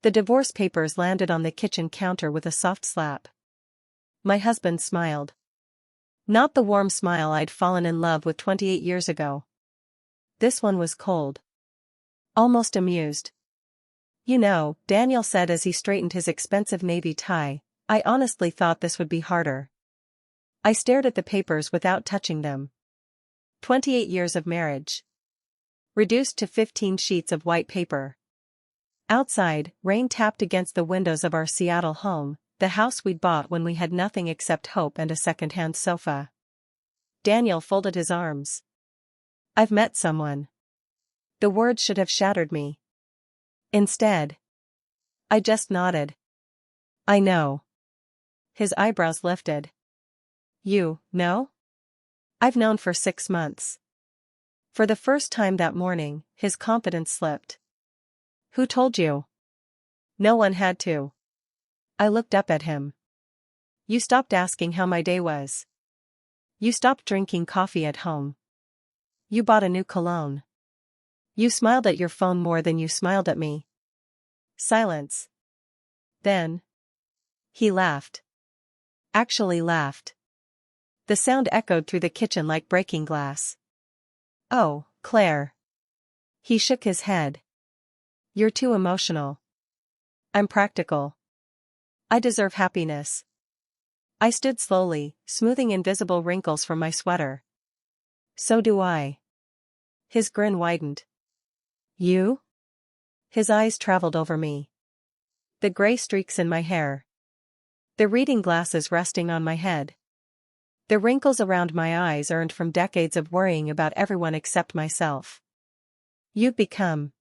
The divorce papers landed on the kitchen counter with a soft slap. My husband smiled. Not the warm smile I'd fallen in love with 28 years ago. This one was cold. Almost amused. You know, Daniel said as he straightened his expensive navy tie, I honestly thought this would be harder. I stared at the papers without touching them. 28 years of marriage. Reduced to 15 sheets of white paper. Outside, rain tapped against the windows of our Seattle home, the house we'd bought when we had nothing except hope and a second-hand sofa. Daniel folded his arms. I've met someone. The words should have shattered me. Instead, I just nodded. I know. His eyebrows lifted. You know? I've known for 6 months. For the first time that morning, his confidence slipped. Who told you? No one had to. I looked up at him. You stopped asking how my day was. You stopped drinking coffee at home. You bought a new cologne. You smiled at your phone more than you smiled at me. Silence. Then, he laughed. Actually laughed. The sound echoed through the kitchen like breaking glass. Oh, Claire. He shook his head. You're too emotional. I'm practical. I deserve happiness. I stood slowly, smoothing invisible wrinkles from my sweater. So do I. His grin widened. You? His eyes traveled over me. The gray streaks in my hair. The reading glasses resting on my head. The wrinkles around my eyes earned from decades of worrying about everyone except myself. You've become.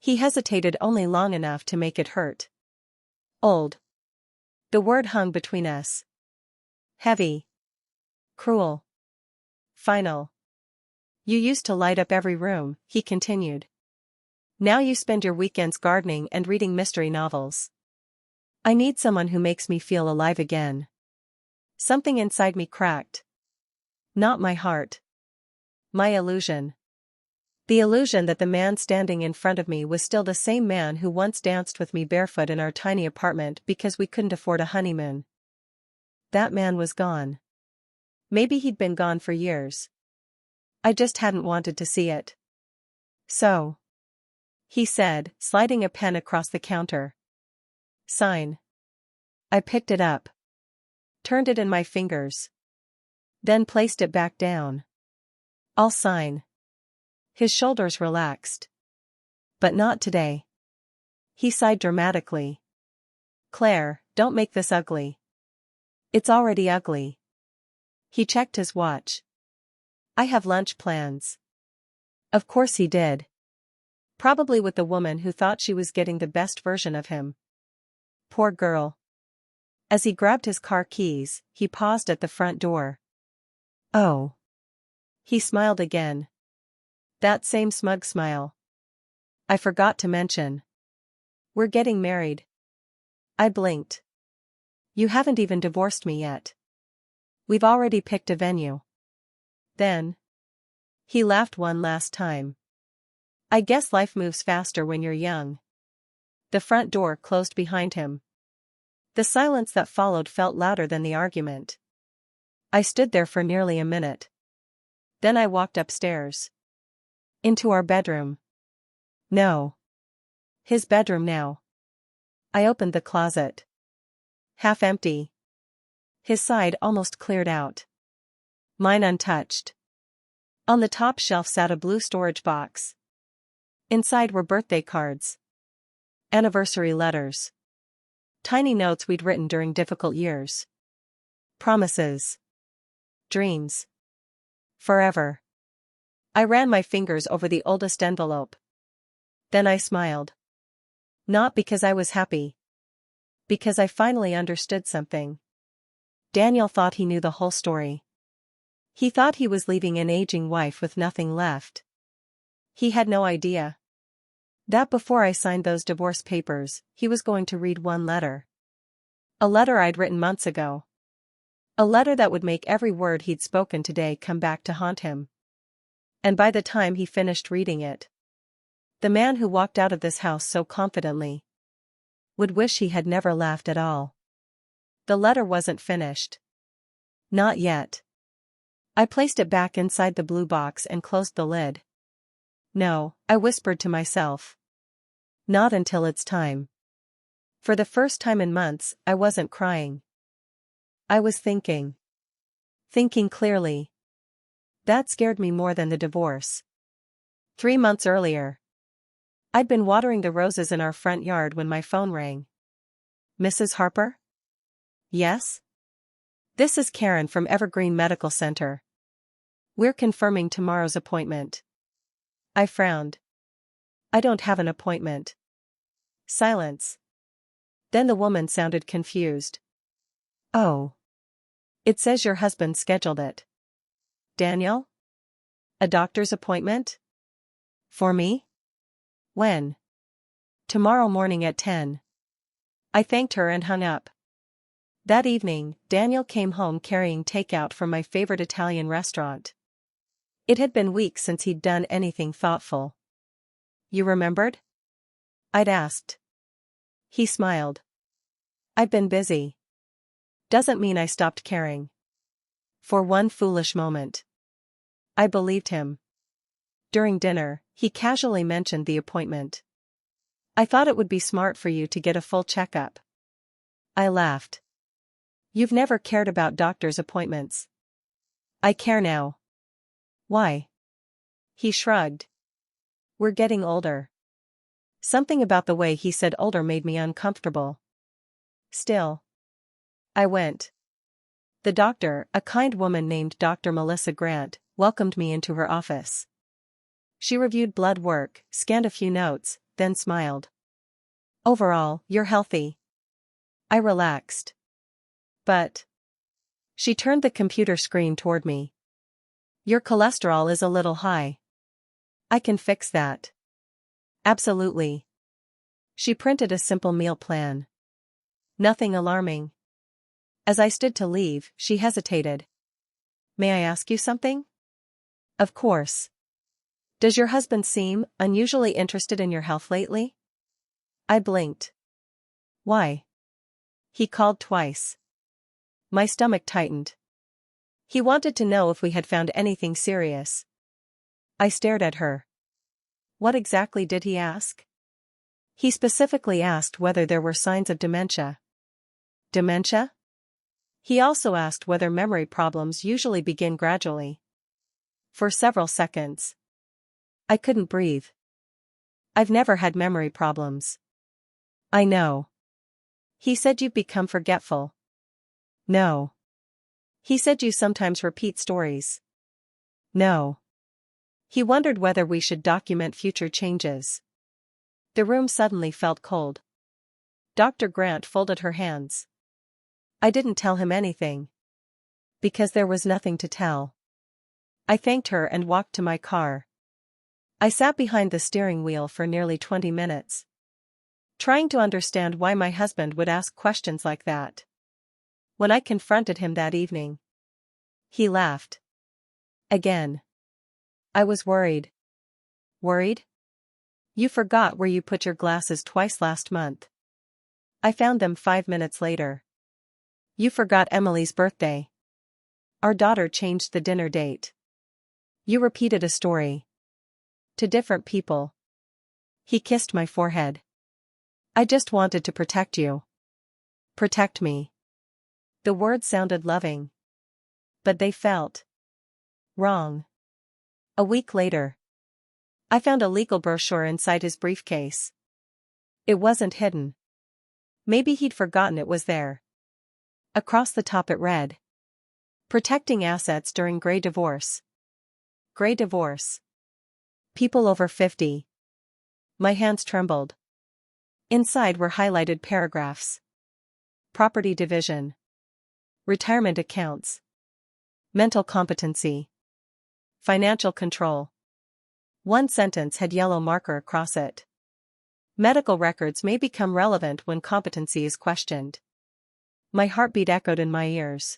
He hesitated only long enough to make it hurt. Old. The word hung between us. Heavy. Cruel. Final. You used to light up every room, he continued. Now you spend your weekends gardening and reading mystery novels. I need someone who makes me feel alive again. Something inside me cracked. Not my heart. My illusion. The illusion that the man standing in front of me was still the same man who once danced with me barefoot in our tiny apartment because we couldn't afford a honeymoon. That man was gone. Maybe he'd been gone for years. I just hadn't wanted to see it. So. He said, sliding a pen across the counter. Sign. I picked it up. Turned it in my fingers. Then placed it back down. I'll sign. His shoulders relaxed. But not today. He sighed dramatically. Claire, don't make this ugly. It's already ugly. He checked his watch. I have lunch plans. Of course he did. Probably with the woman who thought she was getting the best version of him. Poor girl. As he grabbed his car keys, he paused at the front door. Oh. He smiled again. That same smug smile. I forgot to mention. We're getting married. I blinked. You haven't even divorced me yet. We've already picked a venue. Then. He laughed one last time. I guess life moves faster when you're young. The front door closed behind him. The silence that followed felt louder than the argument. I stood there for nearly a minute. Then I walked upstairs. Into our bedroom. No. His bedroom now. I opened the closet. Half empty. His side almost cleared out. Mine untouched. On the top shelf sat a blue storage box. Inside were birthday cards. Anniversary letters. Tiny notes we'd written during difficult years. Promises. Dreams. Forever. I ran my fingers over the oldest envelope. Then I smiled. Not because I was happy. Because I finally understood something. Daniel thought he knew the whole story. He thought he was leaving an aging wife with nothing left. He had no idea that before I signed those divorce papers, he was going to read one letter. A letter I'd written months ago. A letter that would make every word he'd spoken today come back to haunt him. And by the time he finished reading it, the man who walked out of this house so confidently Would wish he had never laughed at all. The letter wasn't finished. Not yet. I placed it back inside the blue box and closed the lid. No, I whispered to myself. Not until it's time. For the first time in months, I wasn't crying. I was thinking. Thinking clearly. That scared me more than the divorce. 3 months earlier. I'd been watering the roses in our front yard when my phone rang. Mrs. Harper? Yes? This is Karen from Evergreen Medical Center. We're confirming tomorrow's appointment. I frowned. I don't have an appointment. Silence. Then the woman sounded confused. Oh. It says your husband scheduled it. Daniel? A doctor's appointment? For me? When? Tomorrow morning at 10. I thanked her and hung up. That evening, Daniel came home carrying takeout from my favorite Italian restaurant. It had been weeks since he'd done anything thoughtful. You remembered? I'd asked. He smiled. I've been busy. Doesn't mean I stopped caring. For one foolish moment. I believed him. During dinner, he casually mentioned the appointment. I thought it would be smart for you to get a full checkup. I laughed. You've never cared about doctor's appointments. I care now. Why? He shrugged. We're getting older. Something about the way he said older made me uncomfortable. Still. I went. The doctor, a kind woman named Dr. Melissa Grant, welcomed me into her office. She reviewed blood work, scanned a few notes, then smiled. Overall, you're healthy. I relaxed. But. She turned the computer screen toward me. Your cholesterol is a little high. I can fix that. Absolutely. She printed a simple meal plan. Nothing alarming. As I stood to leave, she hesitated. May I ask you something? Of course. Does your husband seem unusually interested in your health lately? I blinked. Why? He called twice. My stomach tightened. He wanted to know if we had found anything serious. I stared at her. What exactly did he ask? He specifically asked whether there were signs of dementia. Dementia? He also asked whether memory problems usually begin gradually. For several seconds. I couldn't breathe. I've never had memory problems. I know. He said you've become forgetful. No. He said you sometimes repeat stories. No. He wondered whether we should document future changes. The room suddenly felt cold. Dr. Grant folded her hands. I didn't tell him anything. Because there was nothing to tell. I thanked her and walked to my car. I sat behind the steering wheel for nearly 20 minutes. Trying to understand why my husband would ask questions like that. When I confronted him that evening, he laughed. Again. I was worried. Worried? You forgot where you put your glasses twice last month. I found them 5 minutes later. You forgot Emily's birthday. Our daughter changed the dinner date. You repeated a story. To different people. He kissed my forehead. I just wanted to protect you. Protect me. The words sounded loving. But they felt wrong. A week later. I found a legal brochure inside his briefcase. It wasn't hidden. Maybe he'd forgotten it was there. Across the top it read. Protecting assets during gray divorce. Gray divorce. People over 50. My hands trembled. Inside were highlighted paragraphs. Property division. Retirement accounts. Mental competency. Financial control. One sentence had yellow marker across it. Medical records may become relevant when competency is questioned. My heartbeat echoed in my ears.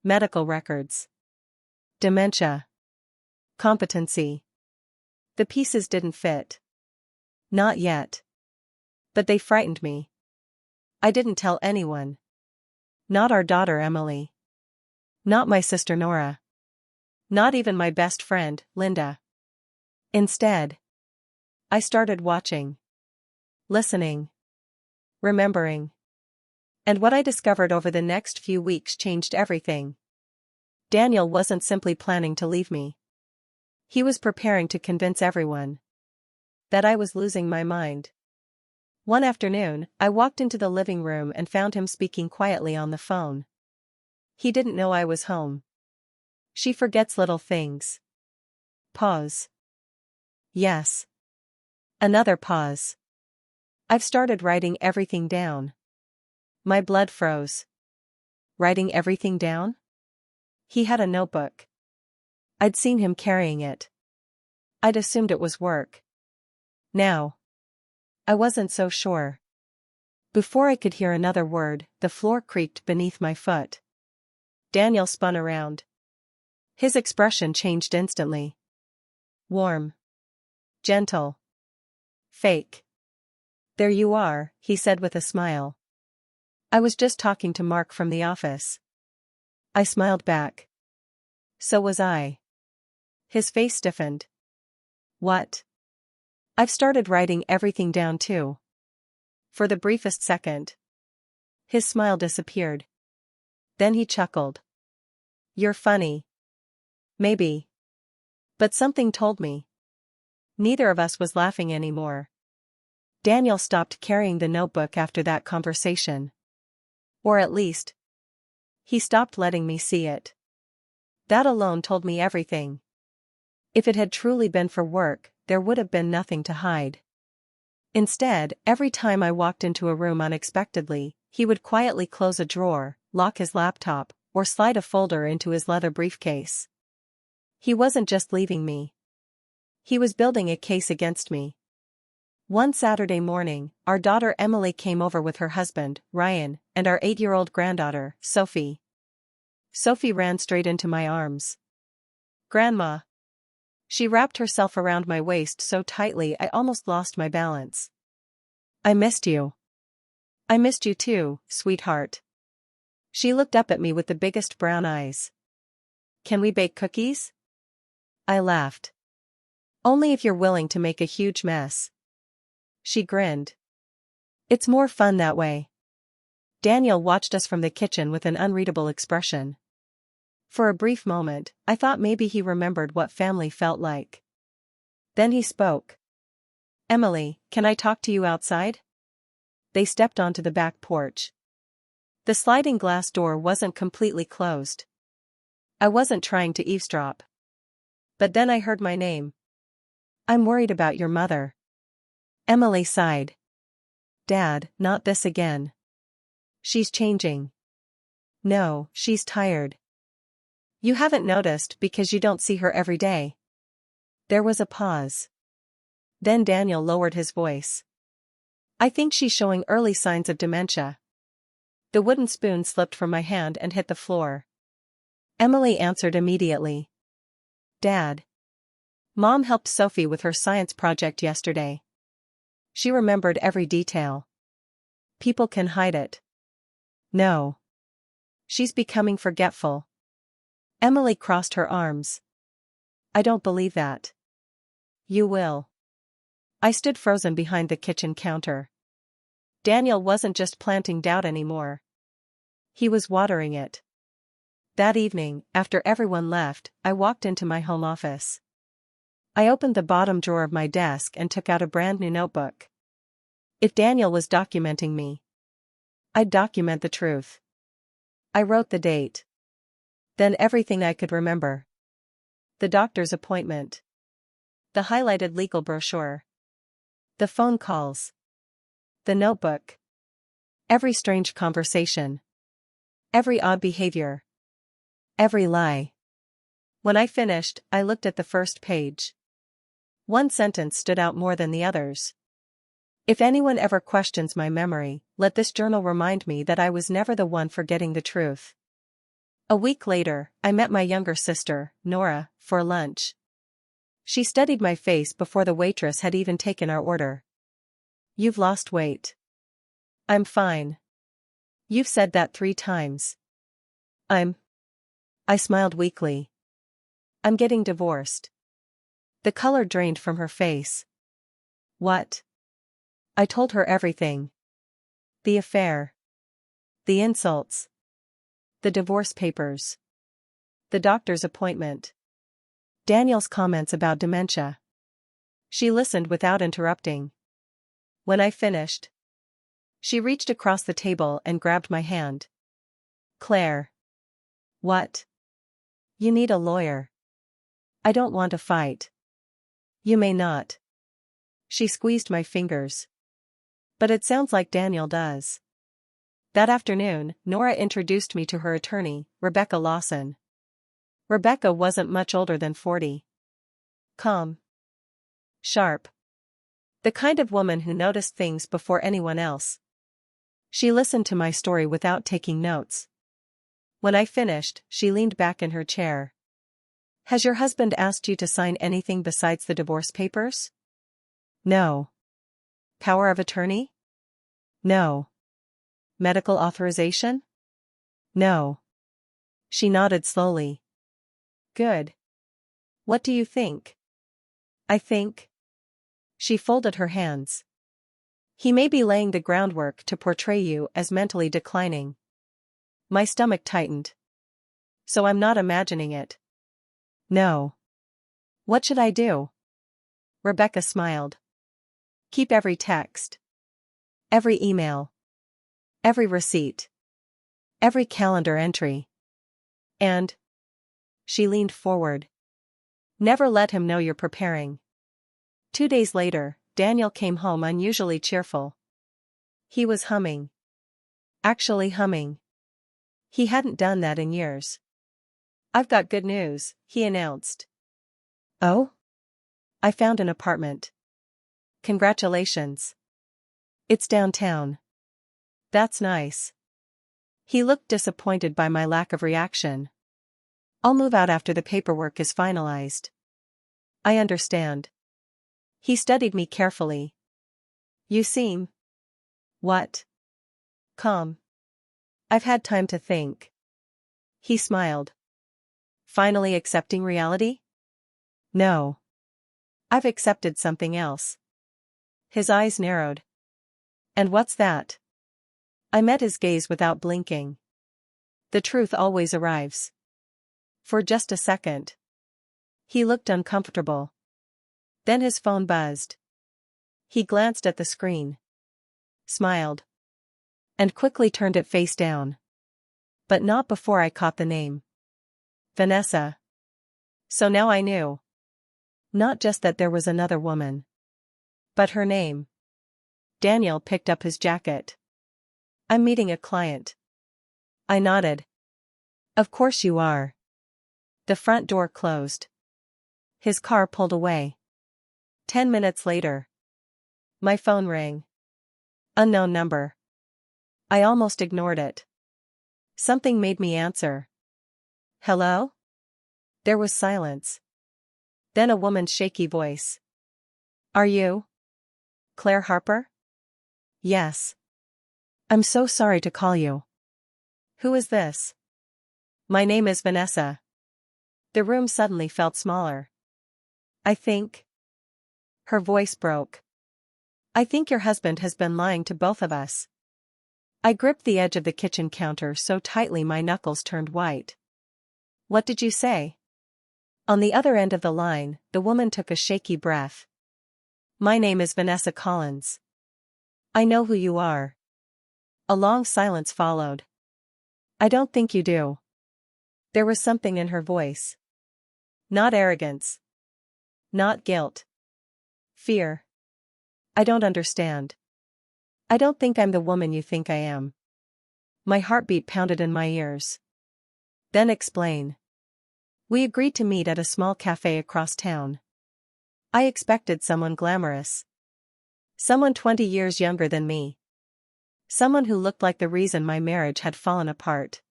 Medical records. Dementia. Competency. The pieces didn't fit. Not yet. But they frightened me. I didn't tell anyone. Not our daughter Emily. Not my sister Nora. Not even my best friend, Linda. Instead, I started watching. Listening. Remembering. And what I discovered over the next few weeks changed everything. Daniel wasn't simply planning to leave me. He was preparing to convince everyone that I was losing my mind. One afternoon, I walked into the living room and found him speaking quietly on the phone. He didn't know I was home. She forgets little things. Pause. Yes. Another pause. I've started writing everything down. My blood froze. Writing everything down? He had a notebook. I'd seen him carrying it. I'd assumed it was work. Now, I wasn't so sure. Before I could hear another word, the floor creaked beneath my foot. Daniel spun around. His expression changed instantly. Warm. Gentle. Fake. There you are, he said with a smile. I was just talking to Mark from the office. I smiled back. So was I. His face stiffened. What? I've started writing everything down too. For the briefest second, his smile disappeared. Then he chuckled. You're funny. Maybe. But something told me. Neither of us was laughing anymore. Daniel stopped carrying the notebook after that conversation. Or at least, he stopped letting me see it. That alone told me everything. If it had truly been for work, there would have been nothing to hide. Instead, every time I walked into a room unexpectedly, he would quietly close a drawer, lock his laptop, or slide a folder into his leather briefcase. He wasn't just leaving me. He was building a case against me. One Saturday morning, our daughter Emily came over with her husband, Ryan, and our 8-year-old granddaughter, Sophie. Sophie ran straight into my arms. Grandma. She wrapped herself around my waist so tightly I almost lost my balance. I missed you. I missed you too, sweetheart. She looked up at me with the biggest brown eyes. Can we bake cookies? I laughed. Only if you're willing to make a huge mess. She grinned. It's more fun that way. Daniel watched us from the kitchen with an unreadable expression. For a brief moment, I thought maybe he remembered what family felt like. Then he spoke. Emily, can I talk to you outside? They stepped onto the back porch. The sliding glass door wasn't completely closed. I wasn't trying to eavesdrop. But then I heard my name. I'm worried about your mother. Emily sighed. Dad, not this again. She's changing. No, she's tired. You haven't noticed because you don't see her every day. There was a pause. Then Daniel lowered his voice. I think she's showing early signs of dementia. The wooden spoon slipped from my hand and hit the floor. Emily answered immediately. Dad. Mom helped Sophie with her science project yesterday. She remembered every detail. People can hide it. No. She's becoming forgetful. Emily crossed her arms. I don't believe that. You will. I stood frozen behind the kitchen counter. Daniel wasn't just planting doubt anymore. He was watering it. That evening, after everyone left, I walked into my home office. I opened the bottom drawer of my desk and took out a brand new notebook. If Daniel was documenting me, I'd document the truth. I wrote the date. Then everything I could remember. The doctor's appointment. The highlighted legal brochure. The phone calls. The notebook. Every strange conversation. Every odd behavior. Every lie. When I finished, I looked at the first page. One sentence stood out more than the others. If anyone ever questions my memory, let this journal remind me that I was never the one forgetting the truth. A week later, I met my younger sister, Nora, for lunch. She studied my face before the waitress had even taken our order. You've lost weight. I'm fine. You've said that 3 times. I'm. I smiled weakly. I'm getting divorced. The color drained from her face. What? I told her everything. The affair. The insults. The divorce papers. The doctor's appointment. Daniel's comments about dementia. She listened without interrupting. When I finished, she reached across the table and grabbed my hand. Claire. What? You need a lawyer. I don't want to fight. You may not. She squeezed my fingers. But it sounds like Daniel does. That afternoon, Nora introduced me to her attorney, Rebecca Lawson. Rebecca wasn't much older than 40. Calm. Sharp. The kind of woman who noticed things before anyone else. She listened to my story without taking notes. When I finished, she leaned back in her chair. Has your husband asked you to sign anything besides the divorce papers? No. Power of attorney? No. Medical authorization? No. She nodded slowly. Good. What do you think? I think. She folded her hands. He may be laying the groundwork to portray you as mentally declining. My stomach tightened. So I'm not imagining it. No. What should I do? Rebecca smiled. Keep every text. Every email. Every receipt. Every calendar entry. And. She leaned forward. Never let him know you're preparing. 2 days later, Daniel came home unusually cheerful. He was humming. Actually humming. He hadn't done that in years. I've got good news, he announced. Oh? I found an apartment. Congratulations. It's downtown. That's nice. He looked disappointed by my lack of reaction. I'll move out after the paperwork is finalized. I understand. He studied me carefully. You seem. What? Calm. I've had time to think. He smiled. Finally accepting reality? No. I've accepted something else. His eyes narrowed. And what's that? I met his gaze without blinking. The truth always arrives. For just a second. He looked uncomfortable. Then his phone buzzed. He glanced at the screen. Smiled. And quickly turned it face down. But not before I caught the name. Vanessa. So now I knew. Not just that there was another woman. But her name. Daniel picked up his jacket. I'm meeting a client. I nodded. Of course you are. The front door closed. His car pulled away. 10 minutes later. My phone rang. Unknown number. I almost ignored it. Something made me answer. Hello? There was silence. Then a woman's shaky voice. Are you? Claire Harper? Yes. I'm so sorry to call you. Who is this? My name is Vanessa. The room suddenly felt smaller. I think. Her voice broke. I think your husband has been lying to both of us. I gripped the edge of the kitchen counter so tightly my knuckles turned white. What did you say? On the other end of the line, the woman took a shaky breath. My name is Vanessa Collins. I know who you are. A long silence followed. I don't think you do. There was something in her voice. Not arrogance. Not guilt. Fear. I don't understand. I don't think I'm the woman you think I am. My heartbeat pounded in my ears. Then explain. We agreed to meet at a small cafe across town. I expected someone glamorous. Someone 20 years younger than me. Someone who looked like the reason my marriage had fallen apart.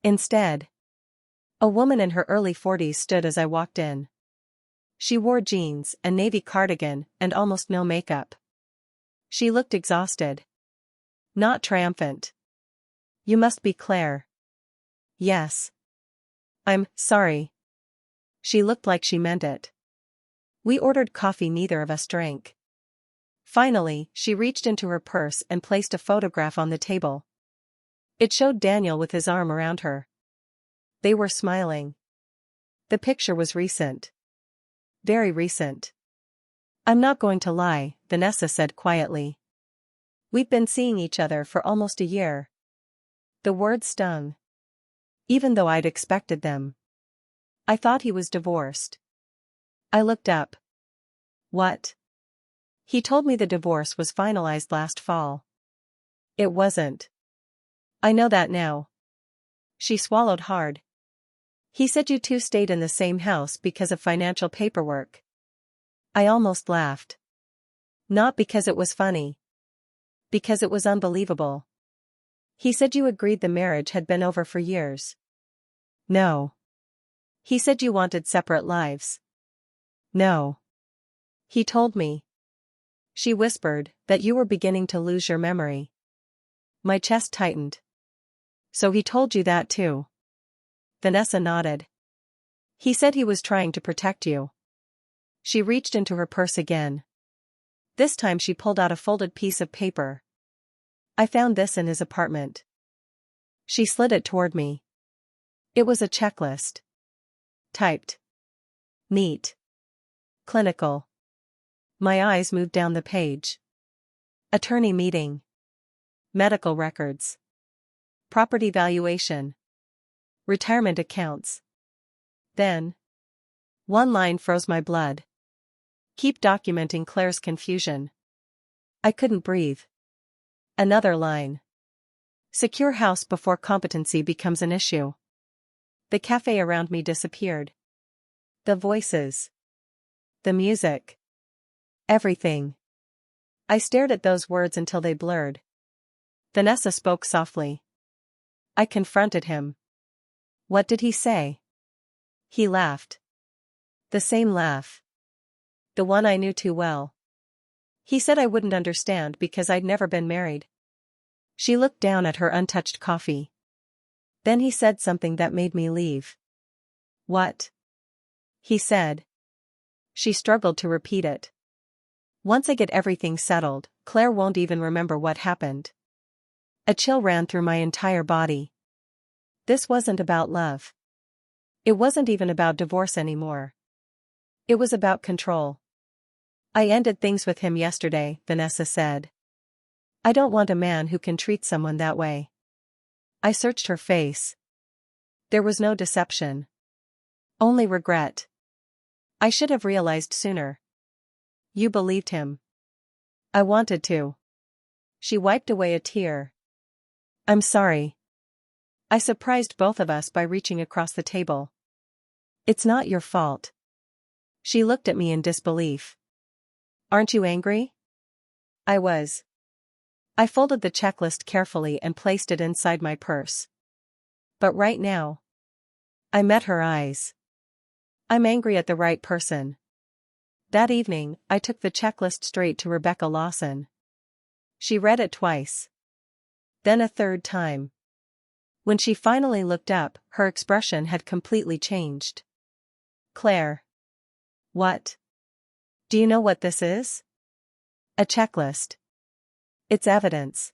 Instead, a woman in her early 40s stood as I walked in. She wore jeans, a navy cardigan, and almost no makeup. She looked exhausted. Not triumphant. You must be Claire. Yes. I'm sorry. She looked like she meant it. We ordered coffee neither of us drank. Finally, she reached into her purse and placed a photograph on the table. It showed Daniel with his arm around her. They were smiling. The picture was recent. Very recent. I'm not going to lie, Vanessa said quietly. We've been seeing each other for almost a year. The words stung. Even though I'd expected them. I thought he was divorced. I looked up. What? He told me the divorce was finalized last fall. It wasn't. I know that now. She swallowed hard. He said you two stayed in the same house because of financial paperwork. I almost laughed. Not because it was funny. Because it was unbelievable. He said you agreed the marriage had been over for years. No. He said you wanted separate lives. No. He told me. She whispered, that you were beginning to lose your memory. My chest tightened. So he told you that too? Vanessa nodded. He said he was trying to protect you. She reached into her purse again. This time she pulled out a folded piece of paper. I found this in his apartment. She slid it toward me. It was a checklist. Typed. Neat. Clinical. My eyes moved down the page. Attorney meeting. Medical records. Property valuation. Retirement accounts. Then. One line froze my blood. Keep documenting Claire's confusion. I couldn't breathe. Another line. Secure house before competency becomes an issue. The cafe around me disappeared. The voices. The music. Everything. I stared at those words until they blurred. Vanessa spoke softly. I confronted him. What did he say? He laughed. The same laugh. The one I knew too well. He said I wouldn't understand because I'd never been married. She looked down at her untouched coffee. Then he said something that made me leave. What? He said. She struggled to repeat it. Once I get everything settled, Claire won't even remember what happened. A chill ran through my entire body. This wasn't about love. It wasn't even about divorce anymore. It was about control. I ended things with him yesterday, Vanessa said. I don't want a man who can treat someone that way. I searched her face. There was no deception. Only regret. I should have realized sooner. You believed him. I wanted to. She wiped away a tear. I'm sorry. I surprised both of us by reaching across the table. It's not your fault. She looked at me in disbelief. Aren't you angry? I was. I folded the checklist carefully and placed it inside my purse. But right now. I met her eyes. I'm angry at the right person. That evening, I took the checklist straight to Rebecca Lawson. She read it twice. Then a third time. When she finally looked up, her expression had completely changed. Claire. What? Do you know what this is? A checklist. It's evidence.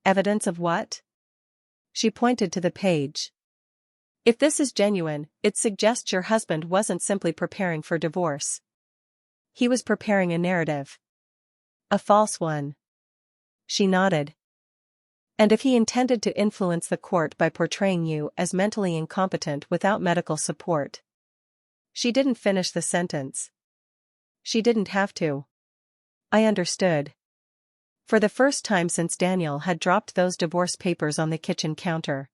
Evidence of what? She pointed to the page. If this is genuine, it suggests your husband wasn't simply preparing for divorce. He was preparing a narrative. A false one. She nodded. And if he intended to influence the court by portraying you as mentally incompetent without medical support. She didn't finish the sentence. She didn't have to. I understood. For the first time since Daniel had dropped those divorce papers on the kitchen counter.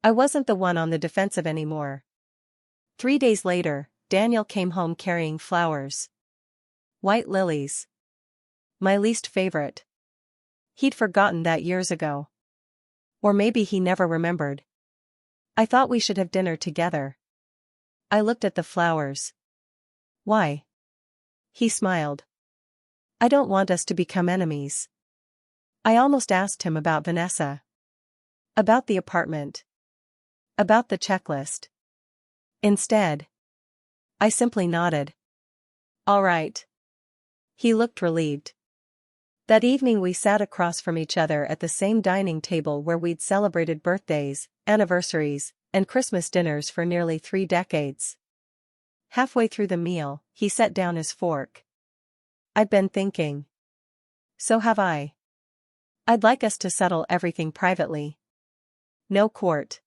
I wasn't the one on the defensive anymore. 3 days later, Daniel came home carrying flowers. White lilies. My least favorite. He'd forgotten that years ago. Or maybe he never remembered. I thought we should have dinner together. I looked at the flowers. Why? He smiled. I don't want us to become enemies. I almost asked him about Vanessa. About the apartment. About the checklist. Instead, I simply nodded. All right. He looked relieved. That evening we sat across from each other at the same dining table where we'd celebrated birthdays, anniversaries, and Christmas dinners for nearly 3 decades. Halfway through the meal, he set down his fork. I'd been thinking. So have I. I'd like us to settle everything privately. No court.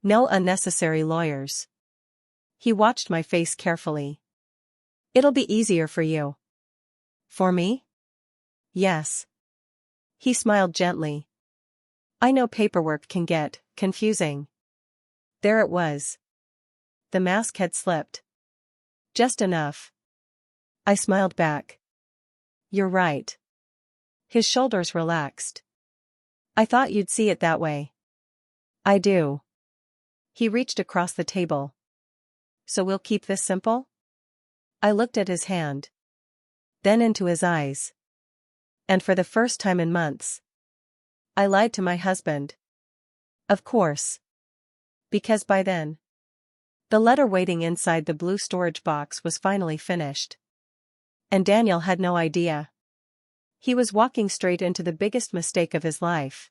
No unnecessary lawyers. He watched my face carefully. It'll be easier for you. For me? Yes. He smiled gently. I know paperwork can get confusing. There it was. The mask had slipped. Just enough. I smiled back. You're right. His shoulders relaxed. I thought you'd see it that way. I do. He reached across the table. So we'll keep this simple? I looked at his hand. Then into his eyes. And for the first time in months, I lied to my husband. Of course. Because by then, the letter waiting inside the blue storage box was finally finished. And Daniel had no idea. He was walking straight into the biggest mistake of his life.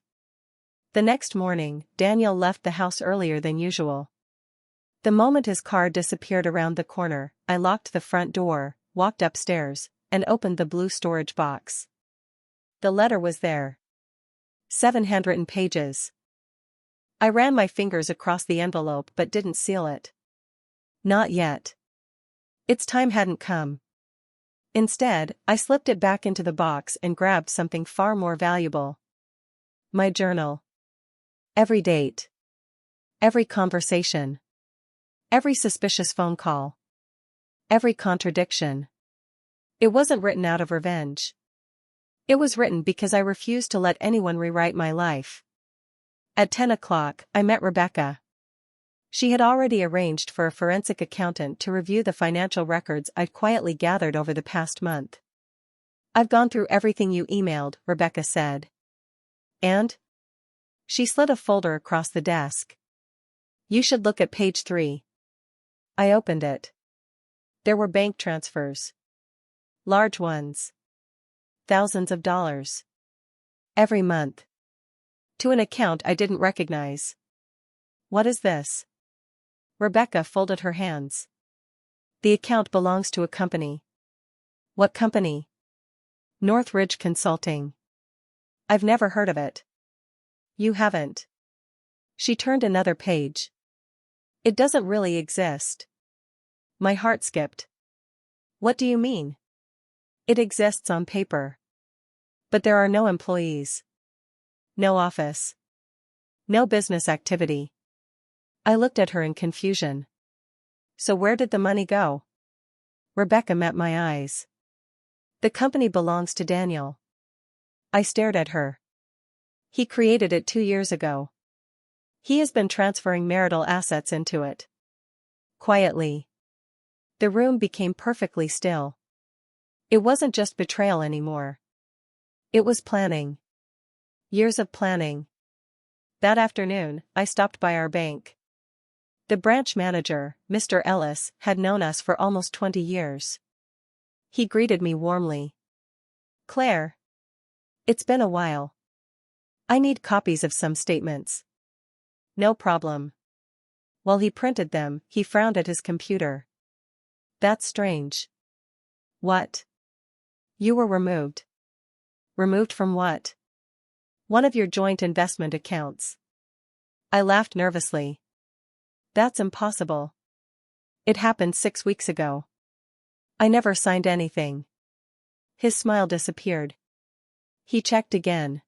The next morning, Daniel left the house earlier than usual. The moment his car disappeared around the corner, I locked the front door, walked upstairs, and opened the blue storage box. The letter was there. 7 handwritten pages. I ran my fingers across the envelope but didn't seal it. Not yet. Its time hadn't come. Instead, I slipped it back into the box and grabbed something far more valuable. My journal. Every date. Every conversation. Every suspicious phone call. Every contradiction. It wasn't written out of revenge. It was written because I refused to let anyone rewrite my life. At 10 o'clock, I met Rebecca. She had already arranged for a forensic accountant to review the financial records I'd quietly gathered over the past month. I've gone through everything you emailed, Rebecca said. And? She slid a folder across the desk. You should look at page 3. I opened it. There were bank transfers. Large ones. Thousands of dollars. Every month. To an account I didn't recognize. What is this? Rebecca folded her hands. The account belongs to a company. What company? Northridge Consulting. I've never heard of it. You haven't. She turned another page. It doesn't really exist. My heart skipped. What do you mean? It exists on paper. But there are no employees. No office. No business activity. I looked at her in confusion. So where did the money go? Rebecca met my eyes. The company belongs to Daniel. I stared at her. He created it 2 years ago. He has been transferring marital assets into it. Quietly. The room became perfectly still. It wasn't just betrayal anymore. It was planning. Years of planning. That afternoon, I stopped by our bank. The branch manager, Mr. Ellis, had known us for almost 20 years. He greeted me warmly. Claire. It's been a while. I need copies of some statements. No problem. While he printed them, he frowned at his computer. That's strange. What? You were removed. Removed from what? One of your joint investment accounts. I laughed nervously. That's impossible. It happened 6 weeks ago. I never signed anything. His smile disappeared. He checked again.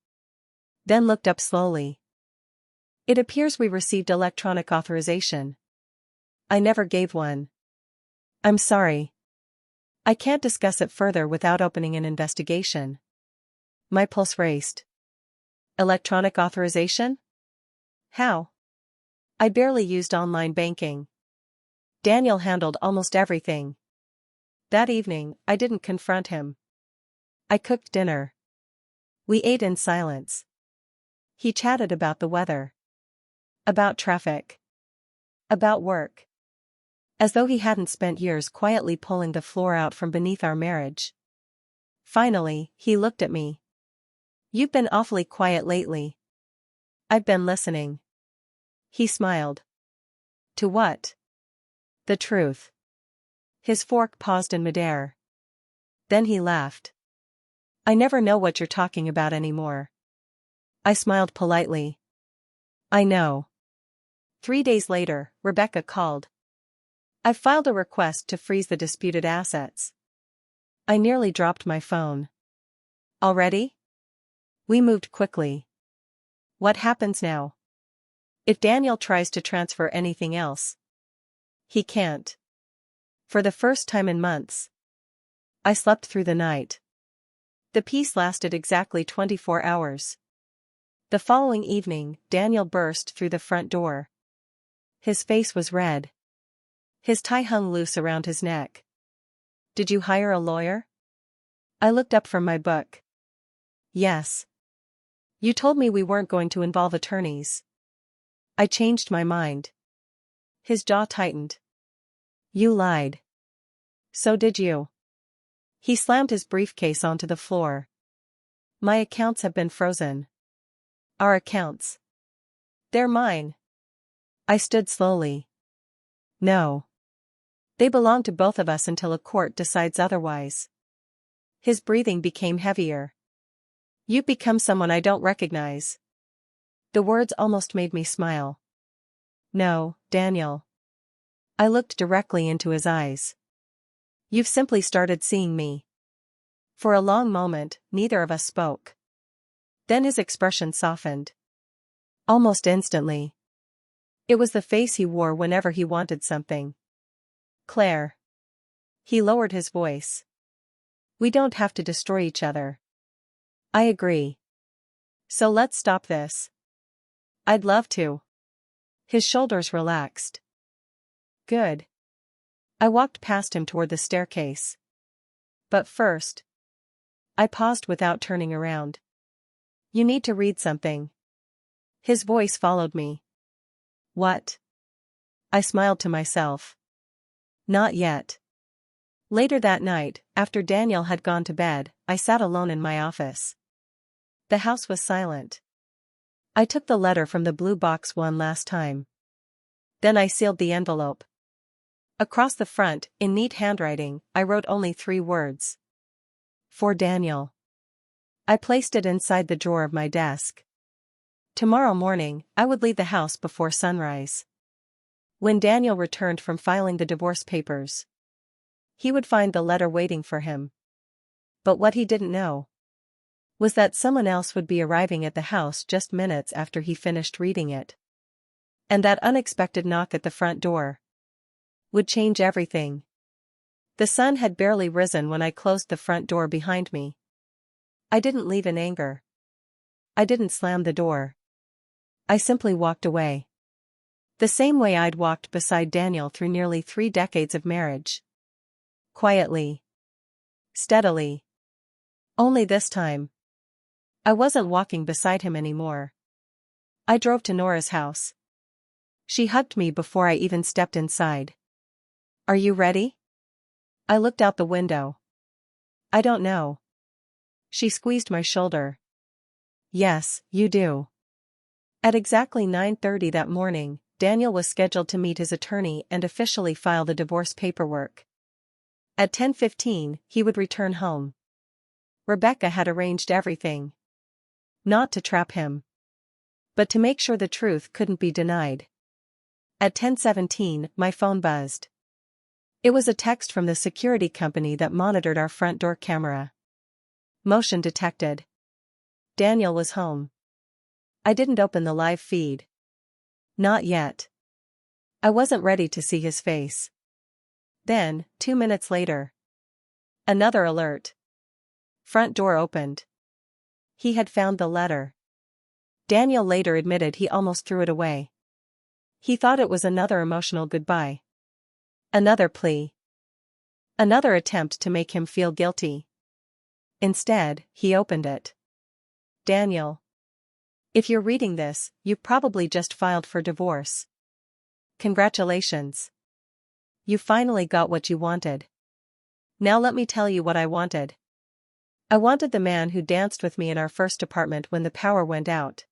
Then looked up slowly. It appears we received electronic authorization. I never gave one. I'm sorry. I can't discuss it further without opening an investigation. My pulse raced. Electronic authorization? How? I barely used online banking. Daniel handled almost everything. That evening, I didn't confront him. I cooked dinner. We ate in silence. He chatted about the weather. About traffic. About work. As though he hadn't spent years quietly pulling the floor out from beneath our marriage. Finally, he looked at me. "You've been awfully quiet lately." "I've been listening." He smiled. "To what?" "The truth." His fork paused in midair. Then he laughed. "I never know what you're talking about anymore." I smiled politely. "I know." 3 days later, Rebecca called. "I've filed a request to freeze the disputed assets." I nearly dropped my phone. "Already?" We moved quickly. "What happens now?" "If Daniel tries to transfer anything else." "He can't." For the first time in months. I slept through the night. The peace lasted exactly 24 hours. The following evening, Daniel burst through the front door. His face was red. His tie hung loose around his neck. "Did you hire a lawyer?" I looked up from my book. "Yes." "You told me we weren't going to involve attorneys." "I changed my mind." His jaw tightened. "You lied." "So did you." He slammed his briefcase onto the floor. "My accounts have been frozen." "Our accounts?" "They're mine." I stood slowly. "No. They belong to both of us until a court decides otherwise." His breathing became heavier. "You've become someone I don't recognize." The words almost made me smile. "No, Daniel." I looked directly into his eyes. "You've simply started seeing me." For a long moment, neither of us spoke. Then his expression softened. Almost instantly. It was the face he wore whenever he wanted something. "Claire." He lowered his voice. "We don't have to destroy each other." "I agree. So let's stop this." "I'd love to." His shoulders relaxed. "Good." I walked past him toward the staircase. "But first." I paused without turning around. "You need to read something." His voice followed me. "What?" I smiled to myself. "Not yet." Later that night, after Daniel had gone to bed, I sat alone in my office. The house was silent. I took the letter from the blue box one last time. Then I sealed the envelope. Across the front, in neat handwriting, I wrote only 3 words. For Daniel. I placed it inside the drawer of my desk. Tomorrow morning, I would leave the house before sunrise. When Daniel returned from filing the divorce papers, he would find the letter waiting for him. But what he didn't know was that someone else would be arriving at the house just minutes after he finished reading it. And that unexpected knock at the front door would change everything. The sun had barely risen when I closed the front door behind me. I didn't leave in anger. I didn't slam the door. I simply walked away. The same way I'd walked beside Daniel through nearly 3 decades of marriage. Quietly. Steadily. Only this time, I wasn't walking beside him anymore. I drove to Nora's house. She hugged me before I even stepped inside. "Are you ready?" I looked out the window. "I don't know." She squeezed my shoulder. "Yes, you do." At exactly 9:30 that morning, Daniel was scheduled to meet his attorney and officially file the divorce paperwork. At 10:15, he would return home. Rebecca had arranged everything. Not to trap him, but to make sure the truth couldn't be denied. At 10:17, my phone buzzed. It was a text from the security company that monitored our front door camera. Motion detected. Daniel was home. I didn't open the live feed. Not yet. I wasn't ready to see his face. Then, 2 minutes later. Another alert. Front door opened. He had found the letter. Daniel later admitted he almost threw it away. He thought it was another emotional goodbye. Another plea. Another attempt to make him feel guilty. Instead, he opened it. "Daniel." If you're reading this, you've probably just filed for divorce. Congratulations. You finally got what you wanted. Now let me tell you what I wanted. I wanted the man who danced with me in our first apartment when the power went out.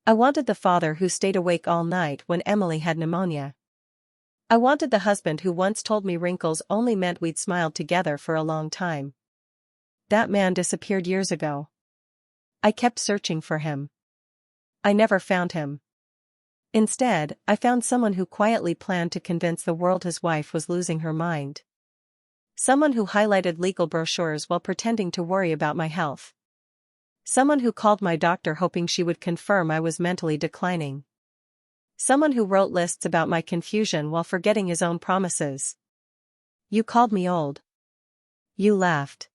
I wanted the father who stayed awake all night when Emily had pneumonia. I wanted the husband who once told me wrinkles only meant we'd smiled together for a long time. That man disappeared years ago. I kept searching for him. I never found him. Instead, I found someone who quietly planned to convince the world his wife was losing her mind. Someone who highlighted legal brochures while pretending to worry about my health. Someone who called my doctor hoping she would confirm I was mentally declining. Someone who wrote lists about my confusion while forgetting his own promises. You called me old. You laughed.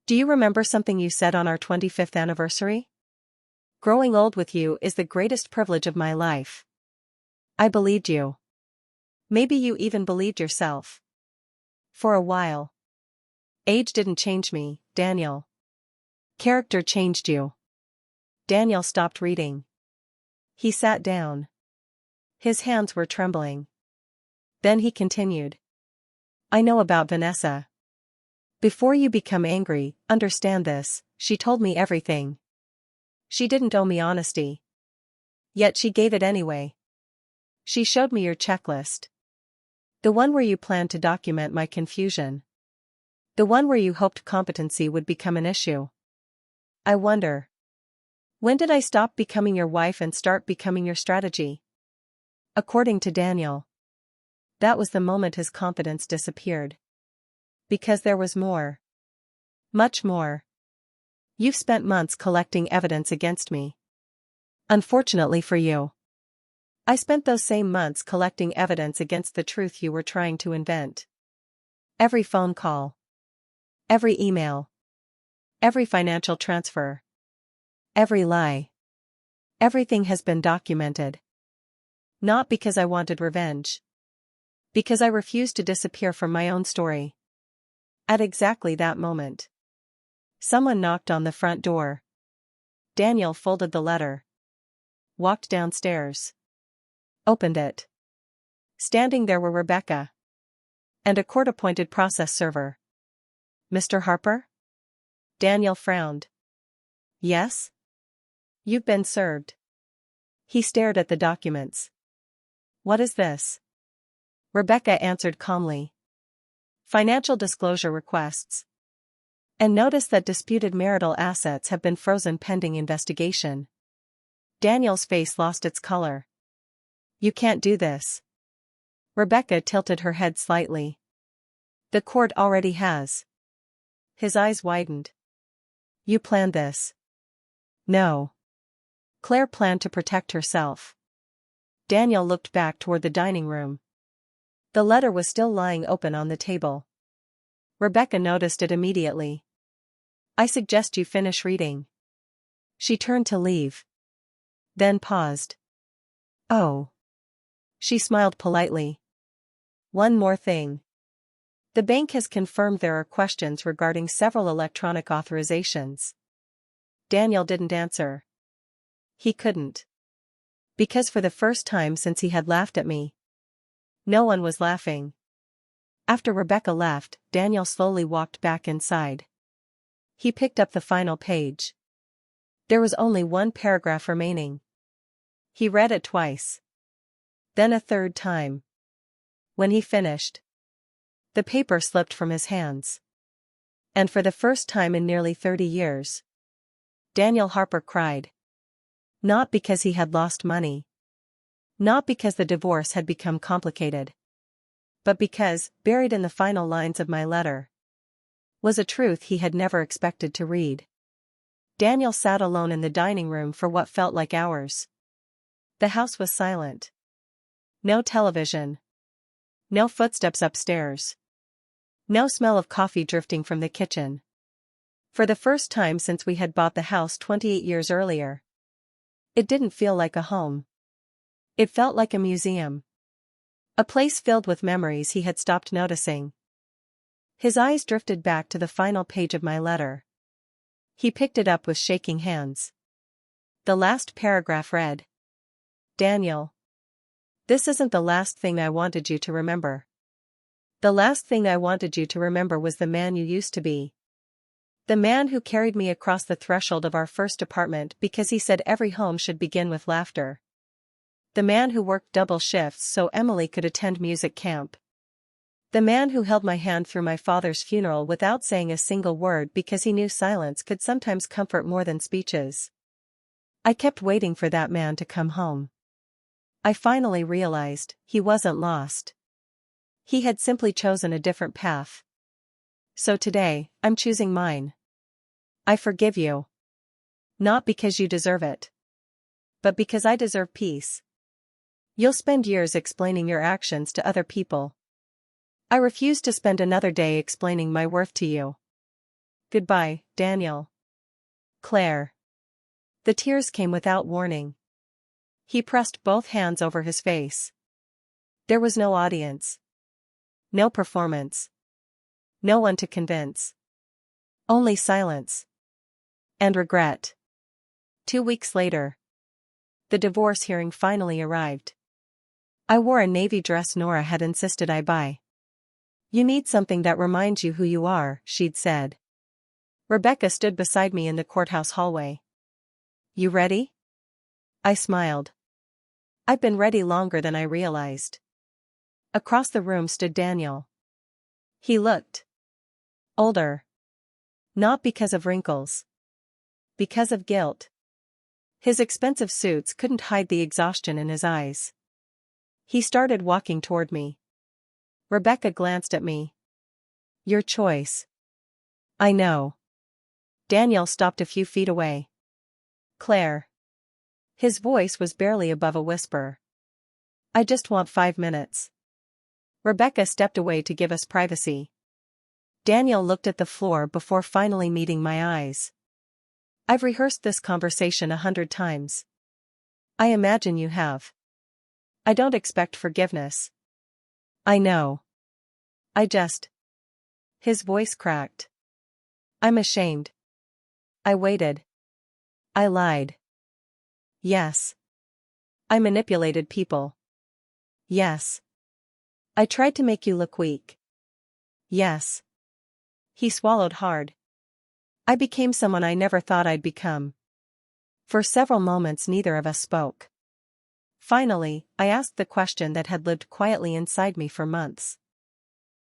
Do you remember something you said on our 25th anniversary? Growing old with you is the greatest privilege of my life. I believed you. Maybe you even believed yourself. For a while. Age didn't change me, Daniel. Character changed you. Daniel stopped reading. He sat down. His hands were trembling. Then he continued. I know about Vanessa. Before you become angry, understand this, she told me everything. She didn't owe me honesty. Yet she gave it anyway. She showed me your checklist. The one where you planned to document my confusion. The one where you hoped competency would become an issue. I wonder. When did I stop becoming your wife and start becoming your strategy? According to Daniel. That was the moment his confidence disappeared. Because there was more. Much more. You've spent months collecting evidence against me. Unfortunately for you. I spent those same months collecting evidence against the truth you were trying to invent. Every phone call. Every email. Every financial transfer. Every lie. Everything has been documented. Not because I wanted revenge. Because I refused to disappear from my own story. At exactly that moment. Someone knocked on the front door. Daniel folded the letter. Walked downstairs. Opened it. Standing there were Rebecca. And a court-appointed process server. Mr. Harper? Daniel frowned. Yes? You've been served. He stared at the documents. What is this? Rebecca answered calmly. Financial disclosure requests. And notice that disputed marital assets have been frozen pending investigation. Daniel's face lost its color. You can't do this. Rebecca tilted her head slightly. The court already has. His eyes widened. You planned this. No. Claire planned to protect herself. Daniel looked back toward the dining room. The letter was still lying open on the table. Rebecca noticed it immediately. I suggest you finish reading. She turned to leave. Then paused. Oh. She smiled politely. One more thing. The bank has confirmed there are questions regarding several electronic authorizations. Daniel didn't answer. He couldn't. Because for the first time since he had laughed at me. No one was laughing. After Rebecca left, Daniel slowly walked back inside. He picked up the final page. There was only one paragraph remaining. He read it twice. Then a third time. When he finished, the paper slipped from his hands. And for the first time in nearly 30 years, Daniel Harper cried. Not because he had lost money. Not because the divorce had become complicated. But because, buried in the final lines of my letter, was a truth he had never expected to read. Daniel sat alone in the dining room for what felt like hours. The house was silent. No television. No footsteps upstairs. No smell of coffee drifting from the kitchen. For the first time since we had bought the house 28 years earlier. It didn't feel like a home. It felt like a museum. A place filled with memories he had stopped noticing. His eyes drifted back to the final page of my letter. He picked it up with shaking hands. The last paragraph read, Daniel. This isn't the last thing I wanted you to remember. The last thing I wanted you to remember was the man you used to be. The man who carried me across the threshold of our first apartment because he said every home should begin with laughter. The man who worked double shifts so Emily could attend music camp. The man who held my hand through my father's funeral without saying a single word because he knew silence could sometimes comfort more than speeches. I kept waiting for that man to come home. I finally realized he wasn't lost. He had simply chosen a different path. So today, I'm choosing mine. I forgive you. Not because you deserve it, but because I deserve peace. You'll spend years explaining your actions to other people. I refuse to spend another day explaining my worth to you. Goodbye, Daniel. Claire. The tears came without warning. He pressed both hands over his face. There was no audience. No performance. No one to convince. Only silence. And regret. 2 weeks later. The divorce hearing finally arrived. I wore a navy dress Nora had insisted I buy. You need something that reminds you who you are, she'd said. Rebecca stood beside me in the courthouse hallway. You ready? I smiled. I'd been ready longer than I realized. Across the room stood Daniel. He looked older. Not because of wrinkles. Because of guilt. His expensive suits couldn't hide the exhaustion in his eyes. He started walking toward me. Rebecca glanced at me. Your choice. I know. Daniel stopped a few feet away. Claire. His voice was barely above a whisper. I just want 5 minutes. Rebecca stepped away to give us privacy. Daniel looked at the floor before finally meeting my eyes. I've rehearsed this conversation 100 times. I imagine you have. I don't expect forgiveness. I know. I just. His voice cracked. I'm ashamed. I waited. I lied. Yes. I manipulated people. Yes. I tried to make you look weak. Yes. He swallowed hard. I became someone I never thought I'd become. For several moments neither of us spoke. Finally, I asked the question that had lived quietly inside me for months.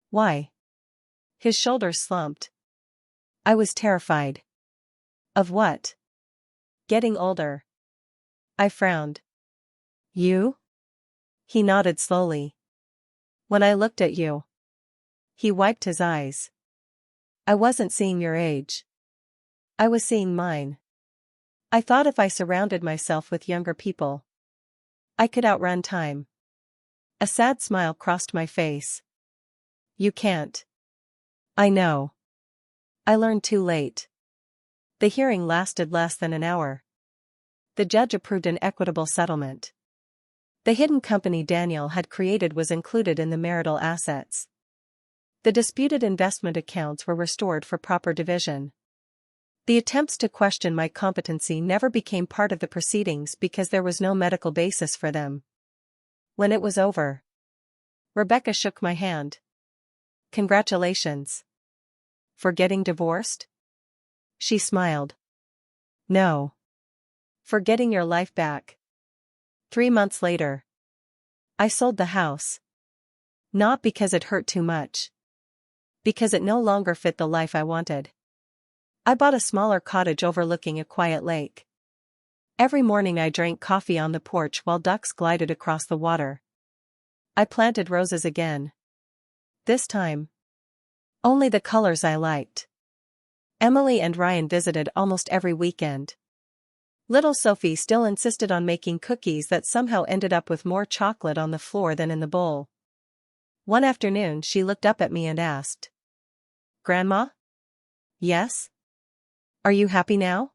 Why? His shoulders slumped. I was terrified. Of what? Getting older. I frowned. You? He nodded slowly. When I looked at you. He wiped his eyes. I wasn't seeing your age. I was seeing mine. I thought if I surrounded myself with younger people, I could outrun time. A sad smile crossed my face. You can't. I know. I learned too late. The hearing lasted less than an hour. The judge approved an equitable settlement. The hidden company Daniel had created was included in the marital assets. The disputed investment accounts were restored for proper division. The attempts to question my competency never became part of the proceedings because there was no medical basis for them. When it was over, Rebecca shook my hand. Congratulations. For getting divorced? She smiled. No. For getting your life back. 3 months later. I sold the house. Not because it hurt too much. Because it no longer fit the life I wanted. I bought a smaller cottage overlooking a quiet lake. Every morning I drank coffee on the porch while ducks glided across the water. I planted roses again. This time. Only the colors I liked. Emily and Ryan visited almost every weekend. Little Sophie still insisted on making cookies that somehow ended up with more chocolate on the floor than in the bowl. One afternoon she looked up at me and asked. Grandma? Yes? Are you happy now?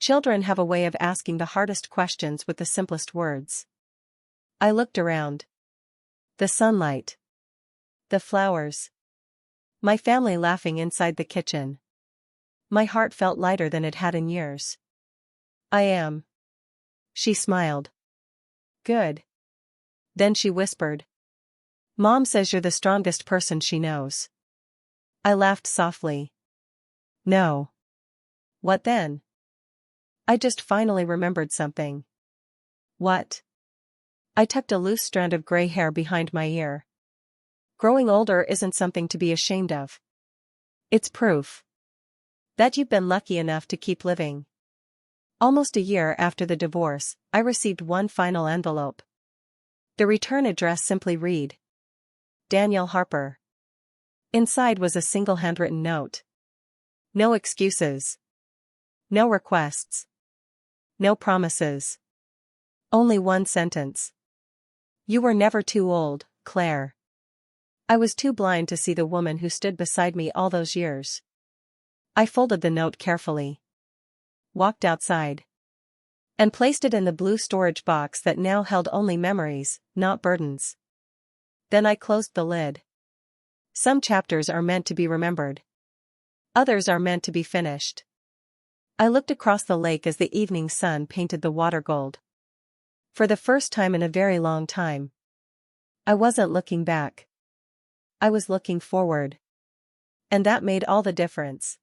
Children have a way of asking the hardest questions with the simplest words. I looked around. The sunlight. The flowers. My family laughing inside the kitchen. My heart felt lighter than it had in years. I am. She smiled. Good. Then she whispered. Mom says you're the strongest person she knows. I laughed softly. No. What then? I just finally remembered something. What? I tucked a loose strand of gray hair behind my ear. Growing older isn't something to be ashamed of. It's proof that you've been lucky enough to keep living. Almost a year after the divorce, I received one final envelope. The return address simply read, Daniel Harper. Inside was a single handwritten note. No excuses. No requests. No promises. Only one sentence. You were never too old, Claire. I was too blind to see the woman who stood beside me all those years. I folded the note carefully, walked outside, and placed it in the blue storage box that now held only memories, not burdens. Then I closed the lid. Some chapters are meant to be remembered. Others are meant to be finished. I looked across the lake as the evening sun painted the water gold. For the first time in a very long time, I wasn't looking back. I was looking forward. And that made all the difference.